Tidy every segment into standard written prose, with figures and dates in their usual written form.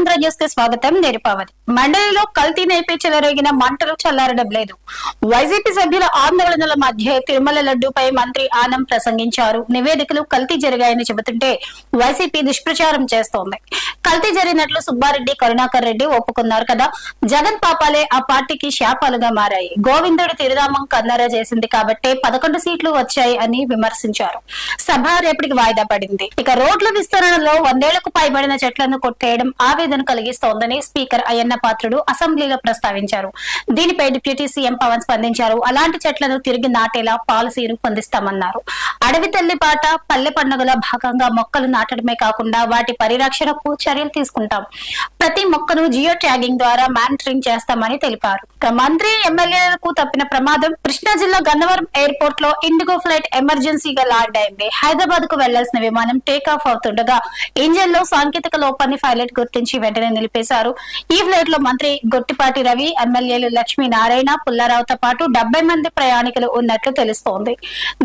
Andhra news కి స్వాగతం. నేను పవన్. మండలిలో కల్తీ నేపి చెలరేగిన మంటలు చల్లారడం లేదు. వైసీపీ సభ్యుల ఆందోళనల మధ్య తిరుమల లడ్డూపై మంత్రి ఆనం ప్రసంగించారు. నివేదికలు కల్తీ జరిగాయని చెబుతుంటే వైసీపీ దుష్ప్రచారం చేస్తోంది. కల్తీ జరిగినట్లు సుబ్బారెడ్డి, కరుణాకర్ రెడ్డి ఒప్పుకున్నారు కదా. జగన్ పాపాలే ఆ పార్టీకి శాపాలుగా మారాయి. గోవిందుడి తిరునామం కన్నర చేసింది కాబట్టే 11 సీట్లు వచ్చాయి అని విమర్శించారు. సభ రేపటికి వాయిదా పడింది. ఇక రోడ్ల విస్తరణలో 100 ఏళ్లకు పైబడిన చెట్లను కొట్టేయడం ఆవేదన కలిగిస్తోందని స్పీకర్ అయ్యన్న పాత్రుడు అసెంబ్లీలో ప్రస్తావించారు. దీనిపై డిప్యూటీ సీఎం పవన్ స్పందించారు. అలాంటి చెట్లను తిరిగి నాటేలా పాలసీ రూపొందిస్తామన్నారు. అడవి తల్లి పాట, పల్లె పండుగల భాగంగా మొక్కలు నాటడమే కాకుండా వాటి పరిరక్షణకు చర్యలు తీసుకుంటాం. ప్రతి మొక్కను జియో ట్యాగింగ్ ద్వారా మానిటరింగ్ చేస్తామని తెలిపారు. మంత్రి ఎమ్మెల్యేలకు తప్పిన ప్రమాదం. కృష్ణా జిల్లా గన్నవరం ఎయిర్పోర్ట్ లో ఇండిగో ఫ్లైట్ ఎమర్జెన్సీగా ల్యాండ్ అయింది. హైదరాబాద్ కు వెళ్లాల్సిన విమానం టేకాఫ్ అవుతుండగా ఇంజన్ లో సాంకేతిక లోపాన్ని పైలట్ గుర్తించి వెంటనే నిలిపేశారు. ఈ ఫ్లైట్ లో మంత్రి గొట్టిపాటి రవి, ఎమ్మెల్యేలు లక్ష్మీనారాయణ, పుల్లారావుతో పాటు 70 మంది ప్రయాణికులు ఉన్నట్లు తెలుస్తోంది.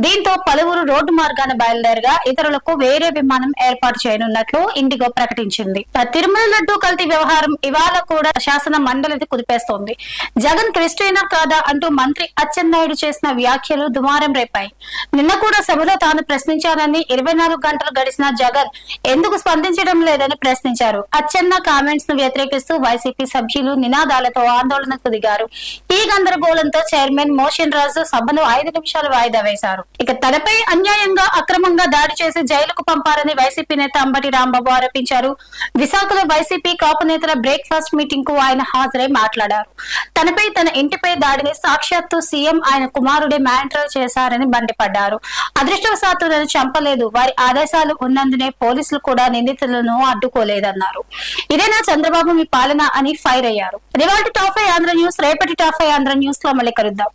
దీంతో పలువురు రోడ్డు మార్గాన బయలుదేరగా ఇతరులకు వేరే విమానం ఏర్పాటు చేయనున్నట్లు ఇండిగో ప్రకటించింది. తిరుమల లడ్డూ కల్తీ వ్యవహారం ఇవాళ కూడా శాసన మండలిని కుదిపేస్తోంది. జగన్ క్రిస్టియనా కాదా అంటూ మంత్రి అచ్చెన్నాయుడు చేసిన వ్యాఖ్యలు దుమారం రేపాయి. నిన్న కూడా సభలో తాను ప్రశ్నించానని 24 గంటలు గడిచిన జగన్ ఎందుకు స్పందించడం లేదని ప్రశ్నించారు. అచ్చెన్న కామెంట్స్ ను వ్యతిరేకిస్తూ వైసీపీ సభ్యులు నినాదాలతో ఆందోళనకు దిగారు. ఈ గందరగోళంతో చైర్మన్ మోషన్ రాజు సభను 5 నిమిషాలు వాయిదా వేశారు. ఇక తనపై అన్యాయంగా అక్రమంగా దాడి చేసి జైలుకు పంపారని వైసీపీ నేత అంబటి రాంబాబు ఆరోపించారు. విశాఖలో వైసీపీ కాపు నేతల బ్రేక్ఫాస్ట్ మీటింగ్ కు ఆయన హాజరై మాట్లాడారు. తనపై, తన ఇంటిపై దాడిని సాక్షాత్తు సీఎం ఆయన కుమారుడే మానిటర్ చేశారని మండిపడ్డారు. అదృష్టవశాత్తు నన్ను చంపలేదు, వారి ఆదేశాలు ఉన్నందునే పోలీసులు కూడా నిందితులను అడ్డుకోలేదన్నారు. ఇదేనా చంద్రబాబు మీ పాలన అని ఫైర్ అయ్యారు. ఇవాళ టాప్ 5 ఆంధ్ర న్యూస్. రేపటి టాప్ 5 ఆంధ్ర న్యూస్ లో మళ్ళీ కలుద్దాం.